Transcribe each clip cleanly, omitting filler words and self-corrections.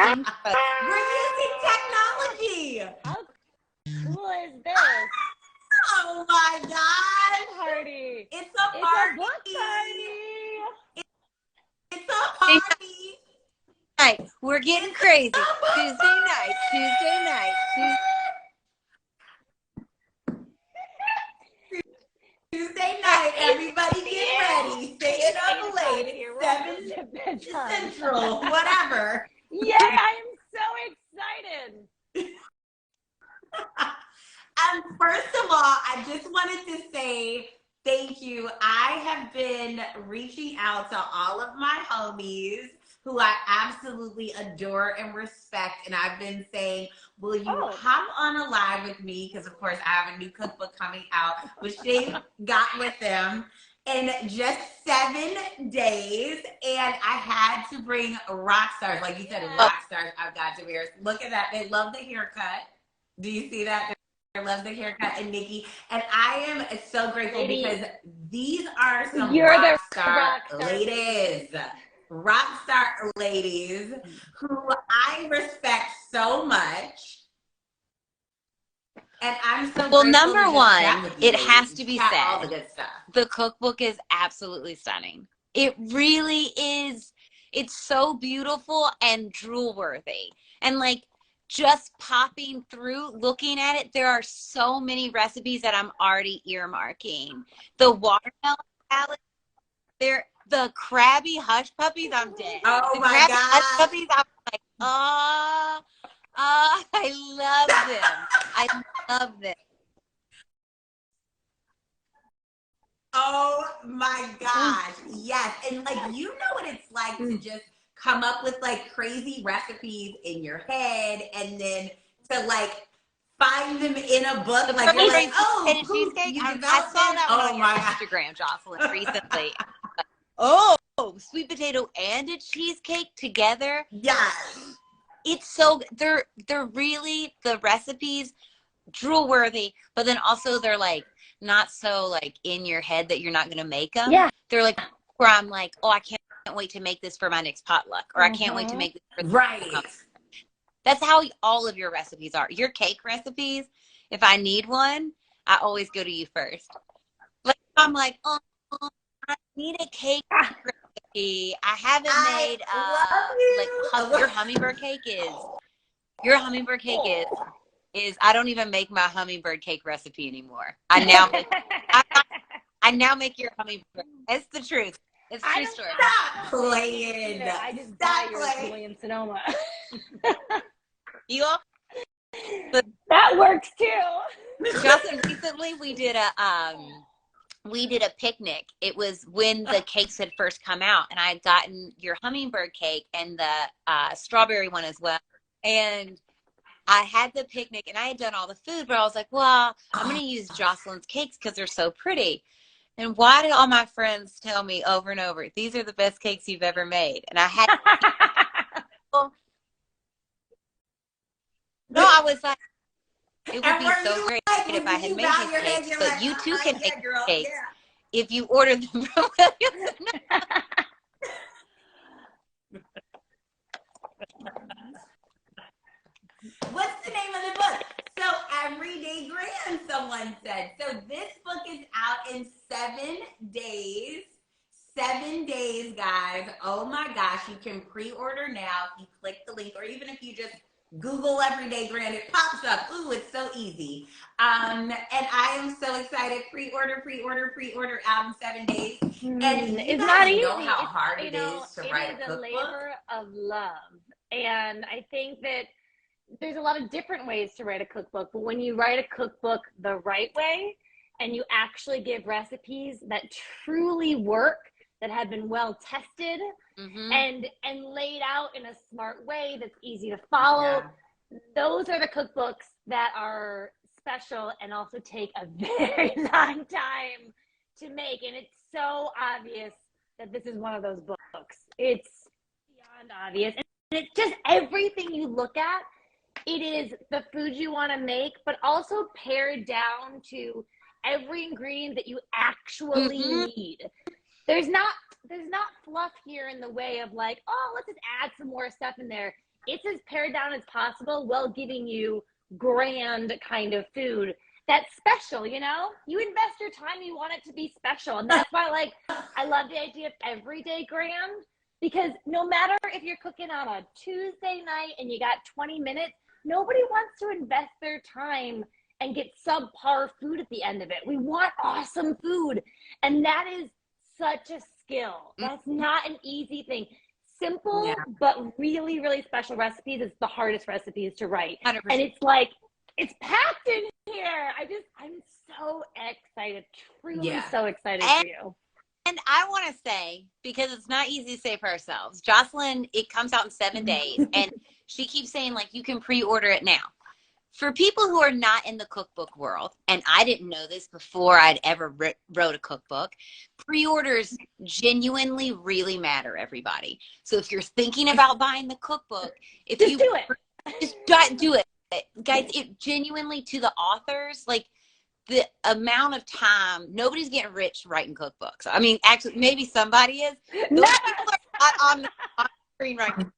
Thank you. We're using technology. How cool is this? Oh my gosh. Party. It's a party. It's a book party. It's a party. Night. We're getting crazy. Tuesday night. Tuesday night, everybody get ready. Staying up late. 7 Central, whatever. Yeah, I am so excited. First of all, I just wanted to say thank you. I have been reaching out to all of my homies who I absolutely adore and respect. And I've been saying, will you hop on a live with me? Because, of course, I have a new cookbook coming out, which they got with them in just 7 days. And I had to bring rock stars. Like you said, rock stars. I've got Damaris. Look at that. They love the haircut. Do you see that? They love the haircut. And Nikki. And I am so grateful because these are some rock star ladies. Rock star ladies who I respect so much. And I'm so well, number one, it has to be said, all the good stuff. The cookbook is absolutely stunning. It really is. It's so beautiful and drool worthy. And like just popping through, looking at it, there are so many recipes that I'm already earmarking. The watermelon salad, the Krabby Hush Puppies, I'm dead. Oh the my Krabby God. Hush Puppies, I'm like, I love them. I love them. Oh my gosh. Yes. And like, you know what it's like to just come up with like crazy recipes in your head and then to like find them in a book. Like you're like, and cheesecake. I saw that one on your Instagram, Jocelyn, recently. Oh, sweet potato and a cheesecake together. Yes. It's so they're really the recipes drool worthy, but then also they're like not so like in your head that you're not gonna make them. Yeah. They're like where I'm like, oh, I can't wait to make this for my next potluck, or I can't wait to make this for the That's how all of your recipes are. Your cake recipes, if I need one, I always go to you first. Like I'm like, oh, I need a cake recipe. I haven't made like your hummingbird cake is I don't even make my hummingbird cake recipe anymore. I now make your hummingbird. It's the truth. It's a true story. Stop playing. I just buy yours in Williams-Sonoma. You all? That works too. Jocelyn, recently we did a picnic. It was when the cakes had first come out, and I had gotten your hummingbird cake and the strawberry one as well. And I had the picnic, and I had done all the food, but I was like, well, I'm going to use Jocelyn's cakes because they're so pretty. And why did all my friends tell me over and over, these are the best cakes you've ever made? And I had no, I was like, it would be so great if I had made these cakes, but you too can make cakes if you order them from Williams. What's the name of the book? So Everyday Grand, someone said. So this book is out in 7 days. 7 days, guys. Oh my gosh. You can pre-order now if you click the link, or even if you just Google Everyday Grand, it pops up. Ooh, it's so easy. And I am so excited. Pre-order out in 7 days. And it's not easy. Know how hard it is to write a cookbook. It is a labor of love. And I think that there's a lot of different ways to write a cookbook, but when you write a cookbook the right way and you actually give recipes that truly work, that have been well tested and laid out in a smart way that's easy to follow, those are the cookbooks that are special and also take a very long time to make. And it's so obvious that this is one of those books. It's beyond obvious. And it's just everything you look at. It is the food you want to make, but also pared down to every ingredient that you actually need. There's not fluff here in the way of like, oh, let's just add some more stuff in there. it's as pared down as possible while giving you grand kind of food that's special. You know, you invest your time, you want it to be special. And that's why, like, I love the idea of everyday grand, because no matter if you're cooking on a Tuesday night and you got 20 minutes, nobody wants to invest their time and get subpar food at the end of it. We want awesome food. And that is such a skill. That's not an easy thing. Simple, but really, really special recipes is the hardest recipes to write. 100%. And it's like, it's packed in here. I'm so excited, truly so excited for you. And I want to say, because it's not easy to say for ourselves, Jocelyn, it comes out in 7 days, and she keeps saying, like, you can pre-order it now. For people who are not in the cookbook world, and I didn't know this before I'd ever wrote a cookbook, pre-orders genuinely really matter, everybody. So if you're thinking about buying the cookbook, do it. Just do it. Guys, it genuinely, to the authors, like, the amount of time, nobody's getting rich writing cookbooks. I mean, actually, maybe somebody is. Those people are not on the screen right now.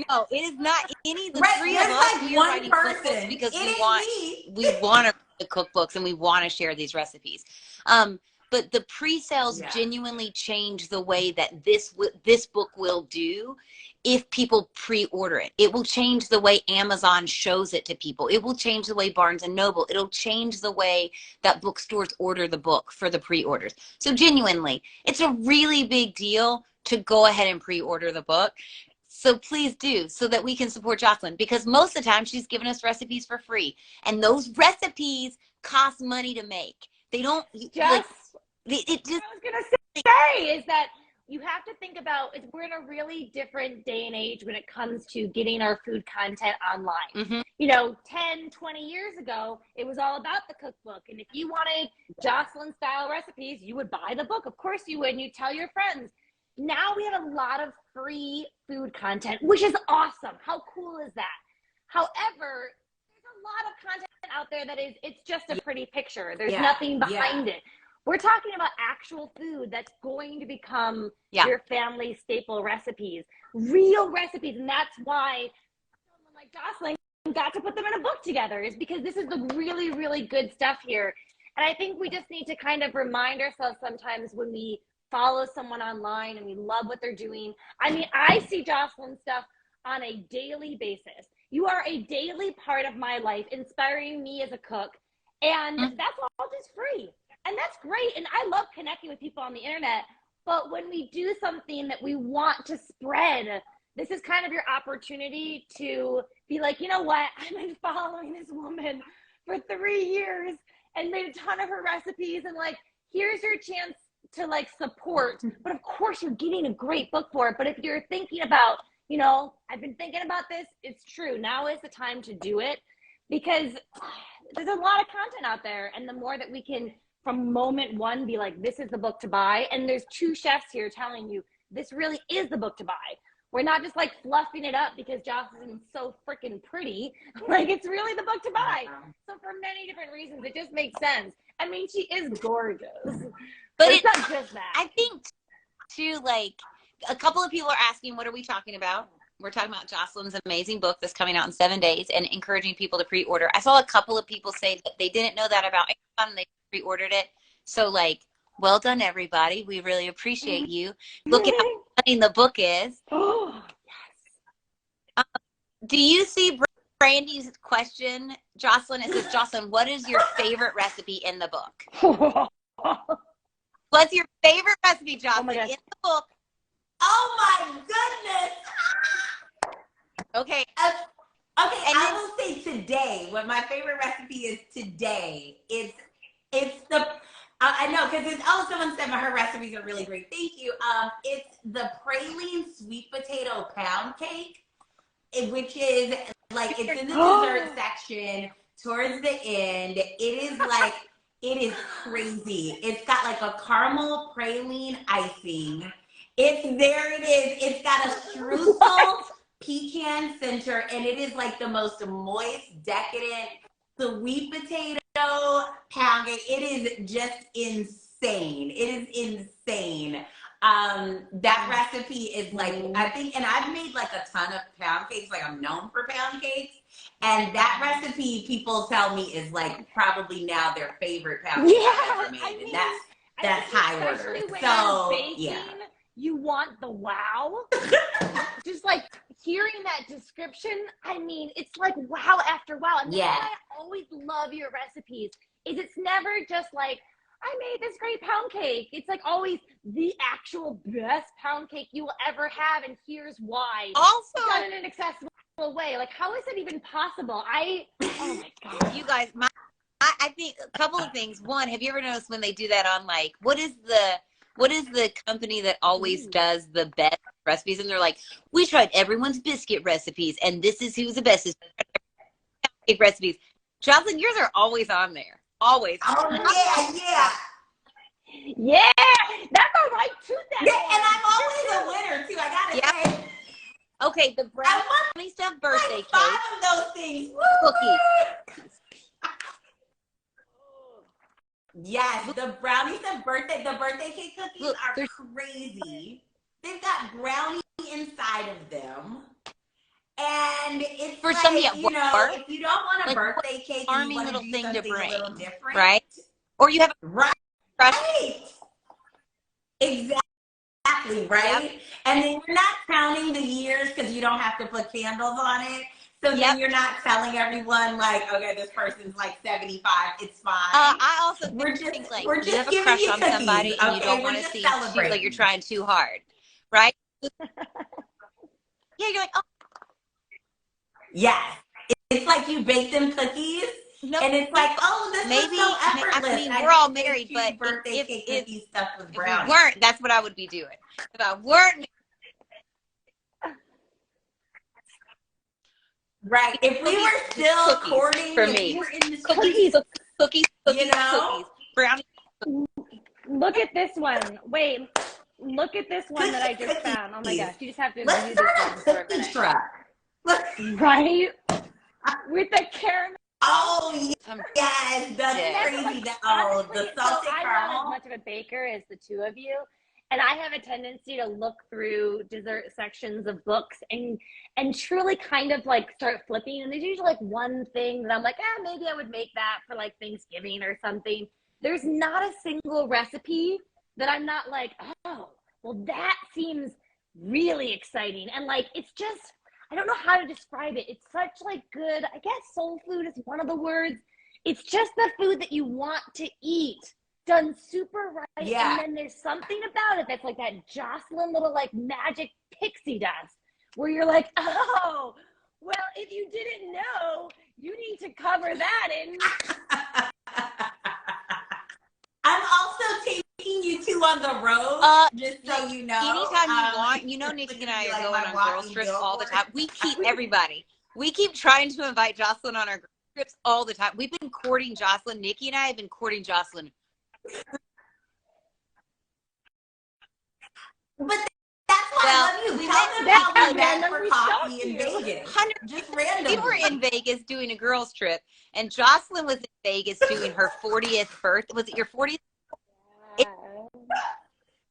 No, it is not any of the three of us here writing cookbooks because we want to write cookbooks and we want to share these recipes. But the pre-sales genuinely change the way that this book will do if people pre-order it. It will change the way Amazon shows it to people. It will change the way Barnes and Noble. It'll change the way that bookstores order the book for the pre-orders. So genuinely, it's a really big deal to go ahead and pre-order the book. So please do, so that we can support Jocelyn, because most of the time she's giving us recipes for free. And those recipes cost money to make. They don't what I was gonna say is that you have to think about, we're in a really different day and age when it comes to getting our food content online. You know, 10, 20 years ago, it was all about the cookbook. And if you wanted Jocelyn style recipes, you would buy the book. Of course you would, and you tell your friends. Now we have a lot of free food content, which is awesome. How cool is that? However, there's a lot of content out there that it's just a pretty picture. There's nothing behind it. We're talking about actual food that's going to become your family staple recipes, real recipes. And that's why someone like Jocelyn got to put them in a book together, is because this is the really, really good stuff here. And I think we just need to kind of remind ourselves sometimes when we follow someone online and we love what they're doing. I mean, I see Jocelyn stuff on a daily basis. You are a daily part of my life, inspiring me as a cook. And that's all just free. And that's great. And I love connecting with people on the internet. But when we do something that we want to spread, this is kind of your opportunity to be like, you know what? I've been following this woman for 3 years and made a ton of her recipes. And like, here's your chance to like support. But of course, you're getting a great book for it. But if you're thinking about, you know, I've been thinking about this, it's true. Now is the time to do it, because there's a lot of content out there. And the more that we can, from moment one, be like, this is the book to buy. And there's 2 chefs here telling you this really is the book to buy. We're not just like fluffing it up because Jocelyn's so freaking pretty. Like, it's really the book to buy. So for many different reasons, it just makes sense. I mean, she is gorgeous. But it's not just that. I think too, like, a couple of people are asking, what are we talking about? We're talking about Jocelyn's amazing book that's coming out in 7 days and encouraging people to pre-order. I saw a couple of people say that they didn't know that about Amazon and they pre-ordered it. So, like, well done, everybody. We really appreciate you. Look at how funny the book is. Oh, yes. Do you see Brandy's question, Jocelyn? It says, Jocelyn, what is your favorite recipe in the book? What's your favorite recipe, Jocelyn, in the book? Oh my goodness. Okay. Okay, and I will say today, what my favorite recipe is today. It's the, I know, because someone said her recipes are really great. Thank you. It's the praline sweet potato pound cake, which is like, it's in the dessert section towards the end. It is like, it is crazy. It's got like a caramel praline icing. There it is. It's got a streusel pecan center, and it is like the most moist, decadent sweet potato pound cake. It is just insane. It is insane. That recipe is like, I think, and I've made like a ton of pound cakes. Like I'm known for pound cakes. And that recipe, people tell me, is like probably now their favorite pound cake I've ever made. I mean, and that's high order. When So, you're baking, yeah. you want the wow. Just like hearing that description, I mean, it's like wow after wow. And that's why I always love your recipes, is it's never just like, I made this great pound cake. It's like always the actual best pound cake you will ever have, and here's why. Also, done in an accessible way. Like, how is it even possible? Oh my God. You guys, I think a couple of things. One, have you ever noticed when they do that on like, what is the company that always does the best recipes? And they're like, we tried everyone's biscuit recipes, and this is who's the best cake recipes. Jocelyn, yours are always on there. Always. Oh, yeah. Yeah, that's all right too. And I'm always a winner too. I gotta say. Okay, the brownie stuffed birthday like 5 cake. of those things. Cookies. Yes, the brownies and the birthday cake cookies are crazy. They've got brownie inside of them. And it's for like, somebody at you know, work, if you don't want a like, birthday cake, and you want to little do thing to something bring, a little different, right? Or you have a right. Exactly, right? Yep. And then you're not counting the years because you don't have to put candles on it. So then you're not telling everyone like, okay, this person's like 75. It's fine. I also think like we're just you have a crush on somebody and you don't want to seem like you're trying too hard, right? Yeah, you're like, oh. Yes. It's like you bake them cookies. And it's like, oh, this is so effortless. I mean, we're all married, but birthday cake cookies stuffed with brownies. If we weren't, that's what I would be doing. If I weren't. Right. If we were still courting, for me, we in the cookies, you know? Cookies, brownies. Look at this one. Wait, look at this one that I just found. Oh my gosh, you just have to view this one for a minute. Right? With the caramel. Oh, yes. That's crazy. The salted caramel. I'm not as much of a baker as the two of you. And I have a tendency to look through dessert sections of books and truly kind of like start flipping. And there's usually like one thing that I'm like, maybe I would make that for like Thanksgiving or something. There's not a single recipe that I'm not like, oh, well, that seems really exciting. And like, it's just, I don't know how to describe it. It's such like good, I guess soul food is one of the words. It's just the food that you want to eat, done super right. Yeah. And then there's something about it that's like that Jocelyn little like magic pixie dust where you're like, oh, well, if you didn't know, you need to cover that in. I'm also taking you two on the road, just so you know. Anytime you want, you know, Nikki and I are going on girls trips all the time. We keep everybody. We keep trying to invite Jocelyn on our girls trips all the time. We've been courting Jocelyn. Nikki and I have been courting Jocelyn. But that's why I love you. Tell them how we met for coffee in Vegas. Just randomly. We were in Vegas doing a girls trip, and Jocelyn was in Vegas doing her 40th birthday. Was it your 40th? Yeah.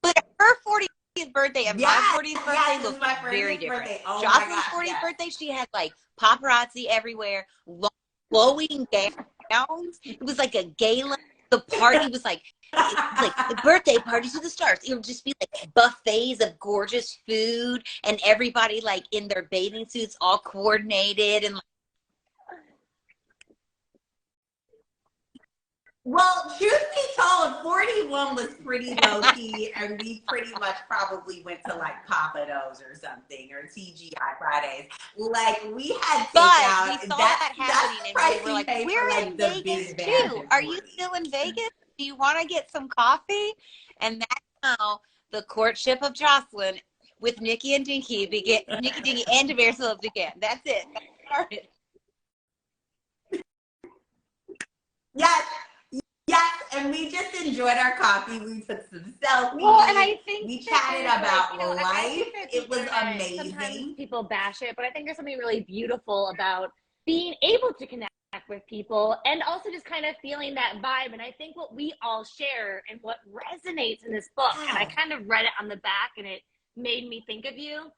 But her 40th birthday and my 40th birthday looked very different. Oh, Jocelyn's 40th birthday, she had like paparazzi everywhere, flowing gowns. It was like a gala. The party was like the birthday party to the stars. It would just be like buffets of gorgeous food and everybody like in their bathing suits, all coordinated and. Well, truth be told, 41 was pretty low key, and we pretty much probably went to like Papados or something, or TGI Fridays. Like we had takeout. We saw that happening, and we were like, "We're in Vegas too. Are you still in Vegas? Do you want to get some coffee?" And that's how the courtship of Jocelyn with Nikki and Dinki began. Nikki Dinki and Damaris Phillips began. That's it. That started. Yes. Yes, and we just enjoyed our coffee. We took some selfies. Well, and I think we chatted about life. It was amazing. Sometimes people bash it, but I think there's something really beautiful about being able to connect with with people, and also just kind of feeling that vibe. And I think what we all share and what resonates in this book, and I kind of read it on the back and it made me think of you,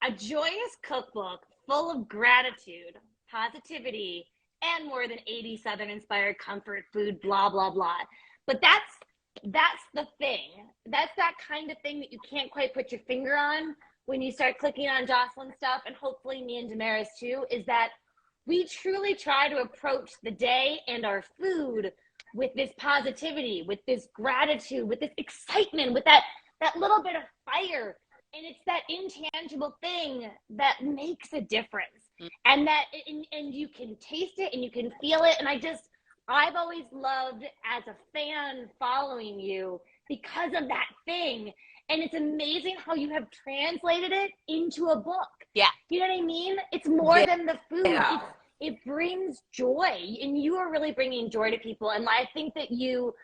a joyous cookbook full of gratitude, positivity, and more than 80 Southern inspired comfort food, blah, blah, blah. But that's the thing. That's that kind of thing that you can't quite put your finger on when you start clicking on Jocelyn's stuff, and hopefully me and Damaris too, is that we truly try to approach the day and our food with this positivity, with this gratitude, with this excitement, with that little bit of fire. And it's that intangible thing that makes a difference. And that, and you can taste it and you can feel it. And I've always loved as a fan following you because of that thing. And it's amazing how you have translated it into a book. Yeah. You know what I mean? It's more than the food. Yeah. It brings joy, and you are really bringing joy to people. And I think that you've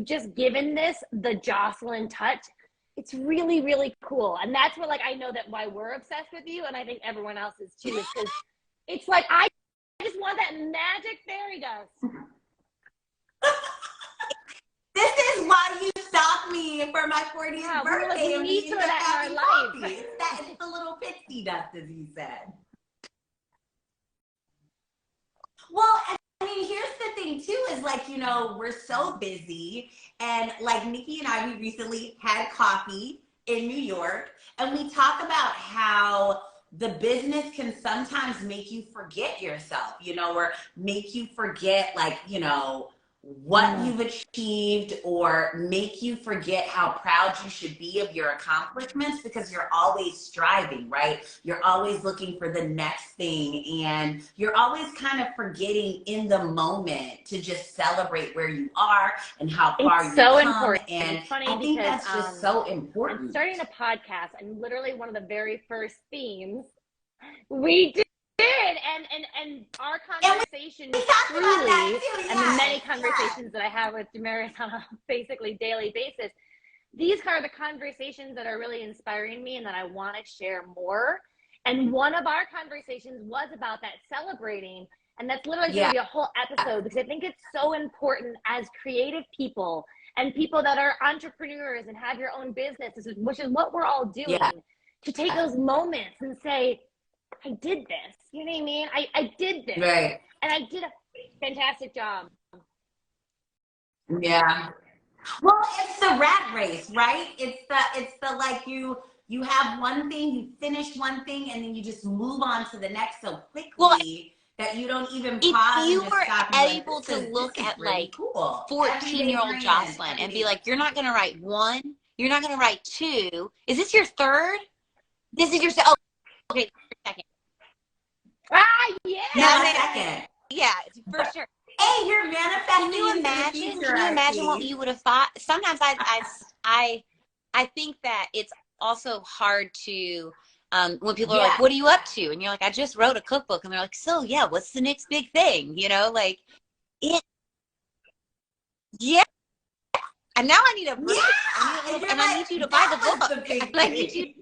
just given this the Jocelyn touch. It's really, really cool. And that's what, like, I know that why we're obsessed with you, and I think everyone else is too, is because it's like, I just want that magic fairy dust. This is why you stopped me for my 40th birthday. We need some of that in our life. It's the little pixie dust, as you said. Well, I mean, here's the thing too, is like, you know, we're so busy, and like Nikki and I, we recently had coffee in New York, and we talk about how the business can sometimes make you forget yourself, you know, or make you forget, like, you know, what you've achieved, or make you forget how proud you should be of your accomplishments, because you're always striving, right? You're always looking for the next thing, and you're always kind of forgetting in the moment to just celebrate where you are and how far you've come. Important. And it's funny I think because, that's just so important. I'm starting a podcast, and literally one of the very first themes we did. And our conversation truly, and the many conversations that I have with Damaris on a basically daily basis, these are the conversations that are really inspiring me and that I want to share more. And one of our conversations was about that celebrating, and that's literally going to be a whole episode, because I think it's so important as creative people and people that are entrepreneurs and have your own businesses, which is what we're all doing, to take those moments and say, I did this. You know what I mean? I did this. Right. And I did a fantastic job. Yeah. Well, it's the rat race, right? It's the like you have one thing, you finish one thing, and then you just move on to the next so quickly that you don't even pause. If you were able to look at like 14-year-old Jocelyn and be like, you're not going to write one, you're not going to write two. Is this your third? This is your okay, second. Yeah. Yeah, for sure. Hey, you're manifesting. Can you imagine what you would have thought? Sometimes I think that it's also hard to when people are like, "What are you up to?" and you're like, "I just wrote a cookbook," and they're like, "So yeah, what's the next big thing?" You know, like it. Yeah. And now I need a book. I need you to buy the book. I need you.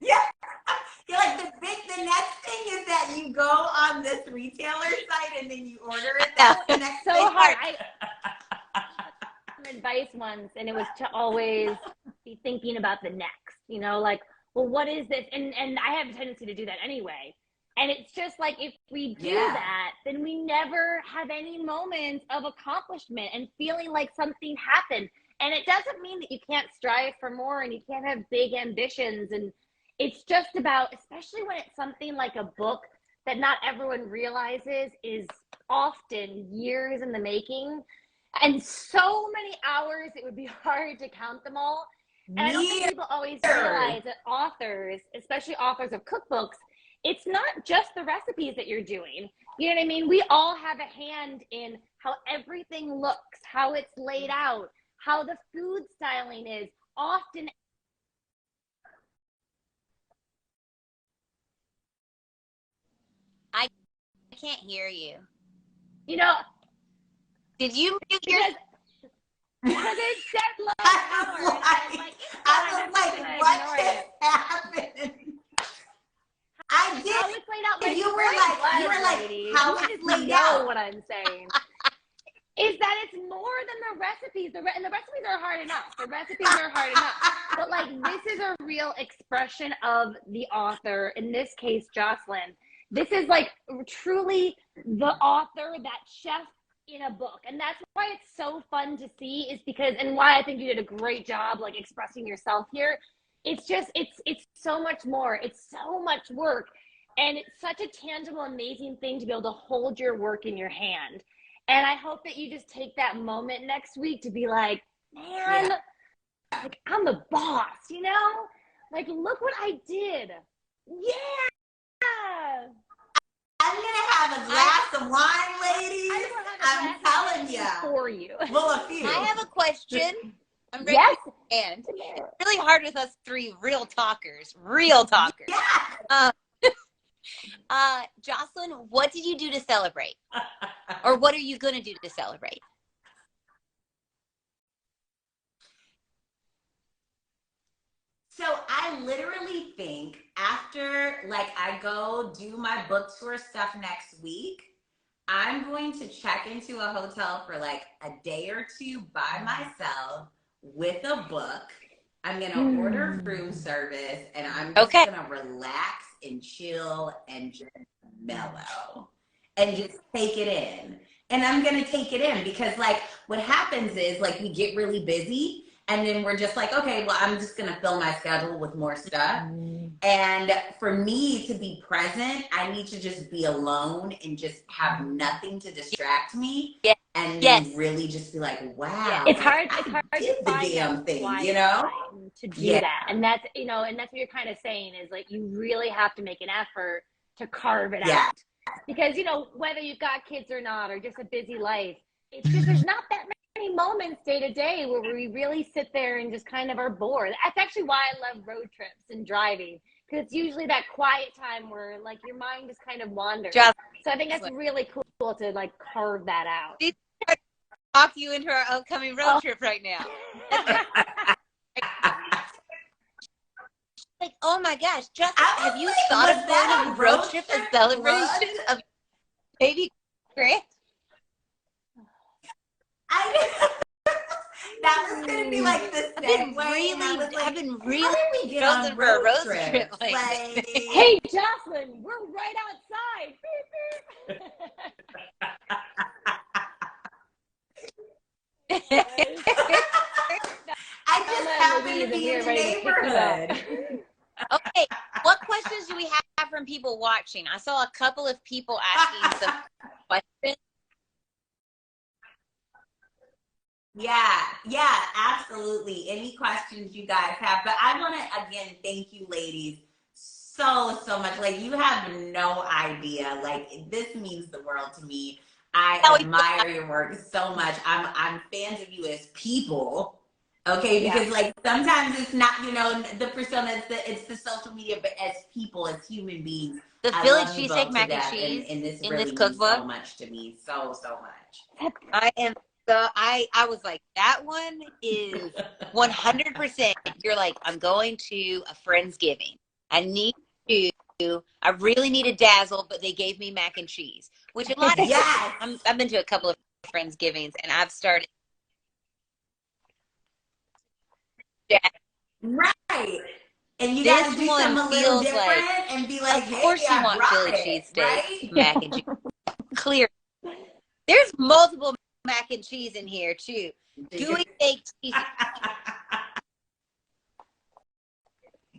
Yeah. You're like, the next thing is that you go on this retailer site and then you order it. That's the next so thing. Hard. I some advice once, and it was to always be thinking about the next, you know, like, well, what is this? And I have a tendency to do that anyway. And it's just like, if we do that, then we never have any moments of accomplishment and feeling like something happened. And it doesn't mean that you can't strive for more and you can't have big ambitions. And it's just about, especially when it's something like a book that not everyone realizes is often years in the making, and so many hours, it would be hard to count them all. And I don't think people always realize that authors, especially authors of cookbooks, it's not just the recipes that you're doing. You know what I mean? We all have a hand in how everything looks, how it's laid out, how the food styling is. Often I can't hear you. You know, did you hear? Because it said low I was like, what just happened? I did. How it's laid out And you were like, how you it's just laid know out. what I'm saying. Is that it's more than the recipes. And the recipes are hard enough. But like, this is a real expression of the author, in this case, Jocelyn. This is like truly the author, that chef in a book. And that's why it's so fun to see, is because, and why I think you did a great job like expressing yourself here. It's just, it's so much more. It's so much work. And it's such a tangible, amazing thing to be able to hold your work in your hand. And I hope that you just take that moment next week to be like, man, like, I'm the boss, you know? Like, look what I did. Yeah. I'm gonna have a glass of wine, ladies. I'm telling you. For you. Well, a few. I have a question. I'm ready Yes. to stand. It's really hard with us three real talkers. Yeah. Jocelyn, what did you do to celebrate? Or what are you going to do to celebrate? So I literally think after, like, I go do my book tour stuff next week, I'm going to check into a hotel for like a day or two by myself with a book. I'm going to order room service, and I'm just going to relax and chill and just mellow and just take it in. And I'm going to take it in because, like, what happens is, like, we get really busy and then we're just like, okay, well, I'm just going to fill my schedule with more stuff. And for me to be present, I need to just be alone and just have nothing to distract me. And then really just be like, wow. It's hard to the find damn thing, you know? To do that. And that's, you know, and that's what you're kind of saying is, like, you really have to make an effort to carve it out. Because, you know, whether you've got kids or not, or just a busy life, it's just, there's not that many moments day to day where we really sit there and just kind of are bored. That's actually why I love road trips and driving, because it's usually that quiet time where, like, your mind just kind of wanders. So I think that's really cool to, like, carve that out. Talk you into our upcoming road trip right now. Like, oh my gosh, Justin, have you thought of going on a road trip as celebration of baby Grant? That was gonna be like the segue. I've been really how did we get on for a road trip? trip like hey, Jocelyn, we're right outside. Beep, beep. I just happen to be in the neighborhood. Okay, what questions do we have from people watching? I saw a couple of people asking some questions. Yeah, absolutely. Any questions you guys have? But I want to, again, thank you, ladies, so much. Like, you have no idea. Like, this means the world to me. I admire your work so much. I'm fans of you as people. Okay, because like sometimes it's not, you know, the persona, it's the social media, but as people, as human beings, the Philly cheesesteak mac and cheese and this in really this cookbook means so much to me, so much. I was like, that one is 100%. You're like, I'm going to a Friendsgiving. I really need a dazzle, but they gave me mac and cheese, which a lot of I've been to a couple of Friendsgivings, and I've started. Right. And you gotta do something a little different and be like, of course you want Philly cheesesteak, mac and cheese. Clear. There's multiple mac and cheese in here too. Gooey baked cheese.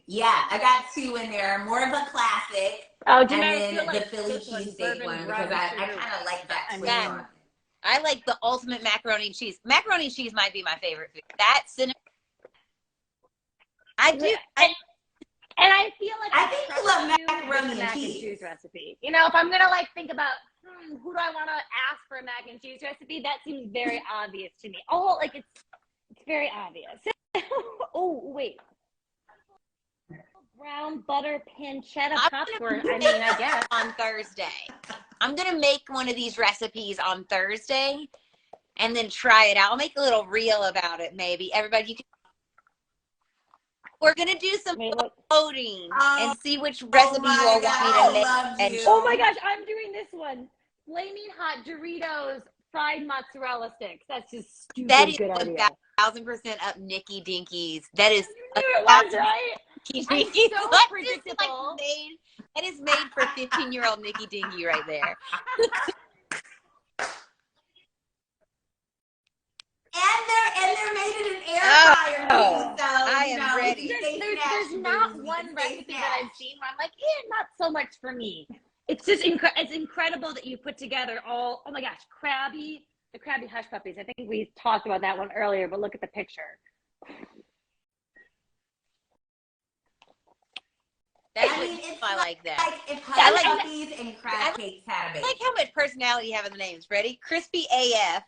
Yeah, I got two in there. More of a classic. And then the Philly cheesesteak one, because I kind of like that twist on it. I like the ultimate macaroni and cheese. Macaroni and cheese might be my favorite food. That cinnamon. I do. And I feel like I think you love macaroni and cheese recipe. You know, if I'm gonna like think about who do I want to ask for a mac and cheese recipe, that seems very obvious to me. Oh, like it's very obvious. Oh wait, brown butter pancetta popcorn. I mean, I guess on Thursday. I'm gonna make one of these recipes on Thursday, and then try it out. I'll make a little reel about it. Maybe everybody, you can. We're gonna do some Wait, look. voting Oh, and see which recipe you all want me to make. love And you. Oh my gosh, I'm doing this one. Flaming hot Doritos fried mozzarella sticks. That's just stupid that is good idea. 1,000% up Nikki Dinki's. That is You knew it was, right? Nikki I'm Dinki's. so That is predictable. that is made for 15-year-old Nikki Dinki right there. And they're made in an air fryer too, so I am ready. There's not one recipe that I've seen where I'm like, not so much for me. It's just it's incredible that you put together all. Oh my gosh, the Krabby Hush Puppies. I think we talked about that one earlier, but look at the picture. I like that. Like if Hush Puppies and crab cakes had a baby. I like how much personality you have in the names. Ready? Crispy AF,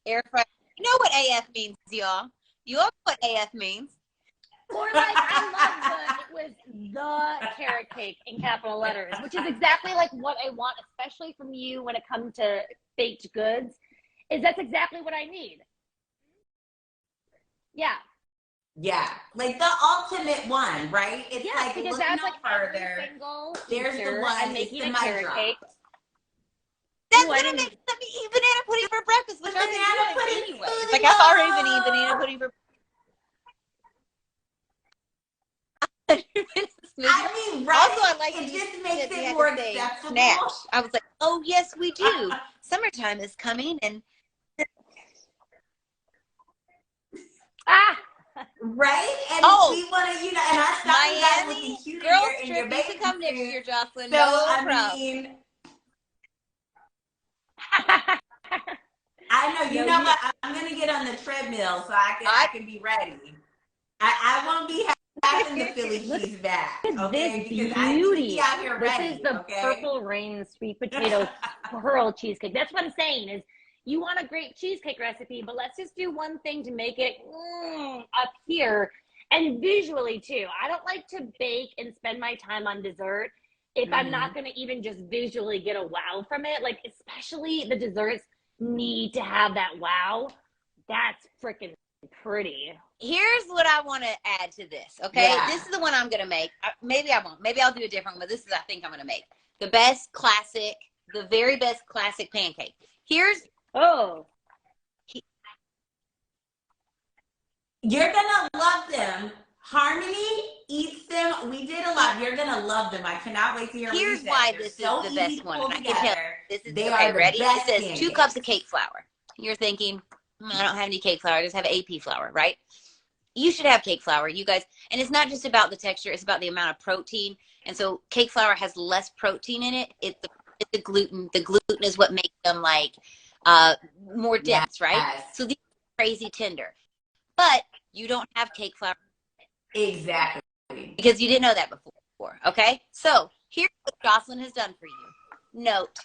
air fryer. You know what AF means, y'all. You all know what AF means. Or like, I love it was the carrot cake in capital letters, which is exactly like what I want, especially from you when it comes to baked goods, that's exactly what I need. Yeah. Yeah, like the ultimate one, right? It's like because looking that's like further. There's the one. I'm making it's the a carrot cake. That's gonna make let me eat banana pudding for breakfast, which banana pudding anyway. Like I've already been eating banana pudding for. I mean, right? Also, I like it you just makes said we it had more to say acceptable. snatch. I was like, oh yes, we do. Summertime is coming, and right? And we want to, and I saw you guys looking cute girls in your trip. You should come next suit. year, Jocelyn. So no I problem. mean, I know. You know what? I'm gonna get on the treadmill so I can be ready. I won't be having the Philly cheese back, okay? This because I need to be out here this ready. Is the Purple Rain sweet potato pearl cheesecake. That's what I'm saying is you want a great cheesecake recipe, but let's just do one thing to make it up here and visually too. I don't like to bake and spend my time on dessert if I'm not going to even just visually get a wow from it. Like, especially the desserts need to have that wow. That's freaking pretty. Here's what I want to add to this, okay? Yeah. This is the one I'm going to make. Maybe I won't. Maybe I'll do a different one, but this is I think I'm going to make. The very best classic pancake. Here's... You're going to love them. Harmony eats them. We did a lot. You're going to love them. I cannot wait to hear what you say. Here's why this is the best one. I can tell. This is ready. It says pancakes. 2 cups of cake flour. You're thinking, I don't have any cake flour. I just have AP flour, right? You should have cake flour, you guys. And it's not just about the texture. It's about the amount of protein. And so cake flour has less protein in it. It's the gluten. The gluten is what makes them like more dense, right? So these are crazy tender. But you don't have cake flour. Exactly. Because you didn't know that before, okay? So here's what Jocelyn has done for you. Note,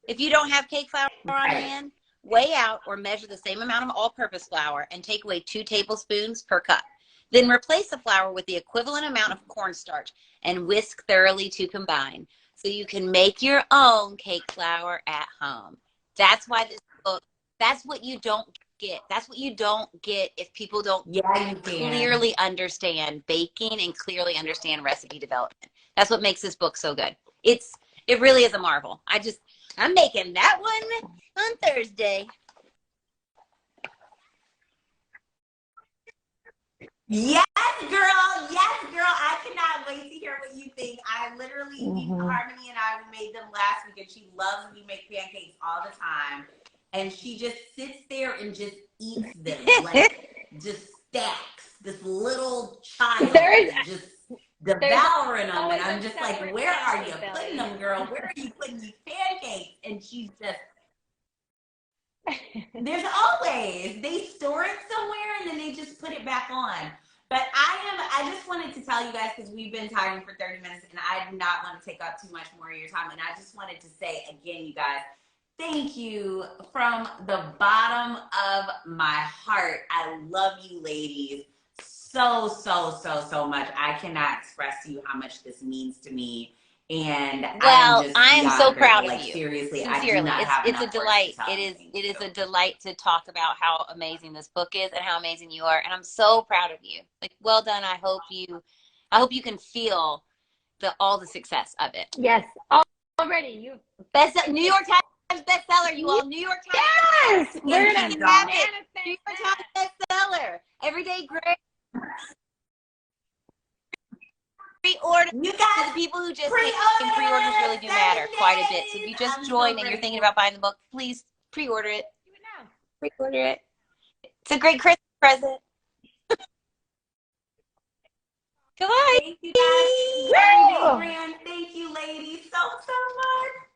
if you don't have cake flour on hand, weigh out or measure the same amount of all-purpose flour and take away 2 tablespoons per cup. Then replace the flour with the equivalent amount of cornstarch and whisk thoroughly to combine. So you can make your own cake flour at home. That's why this book, that's what you don't get. That's what you don't get if people don't clearly understand baking and clearly understand recipe development. That's what makes this book so good. It really is a marvel. I'm making that one on Thursday. Yes, girl. Yes, girl. I cannot wait to hear what you think. I literally, Harmony and I, we made them last week, and she loves we make pancakes all the time. And she just sits there and just eats them, like just stacks. This little child just devouring them. And I'm just like, where are you putting them, girl? Where are you putting these pancakes? And she's just, there's always, they store it somewhere and then they just put it back on. But I just wanted to tell you guys, because we've been talking for 30 minutes and I do not want to take up too much more of your time. And I just wanted to say again, you guys, thank you from the bottom of my heart. I love you ladies so much. I cannot express to you how much this means to me. And Well, I am so beyond grateful. proud of Like, you. seriously, I do Sincerely, not have it's a enough words to delight. tell you. Thank It is you. a delight to talk about how amazing this book is and how amazing you are. And I'm so proud of you. Like, well done. I hope you can feel all the success of it. Yes, already you New York Times bestseller, you all. New York Times. Yes, we're gonna manifest. New York Times bestseller. Everyday Grace. Pre-order. You To guys, the people who just came, pre-orders really do matter quite a bit. So if you just joined and you're thinking about buying the book, please pre-order it. Do it now. Pre-order it. It's a great Christmas present. Goodbye. Thank you guys. Everyday Grand. Thank you, ladies, so much.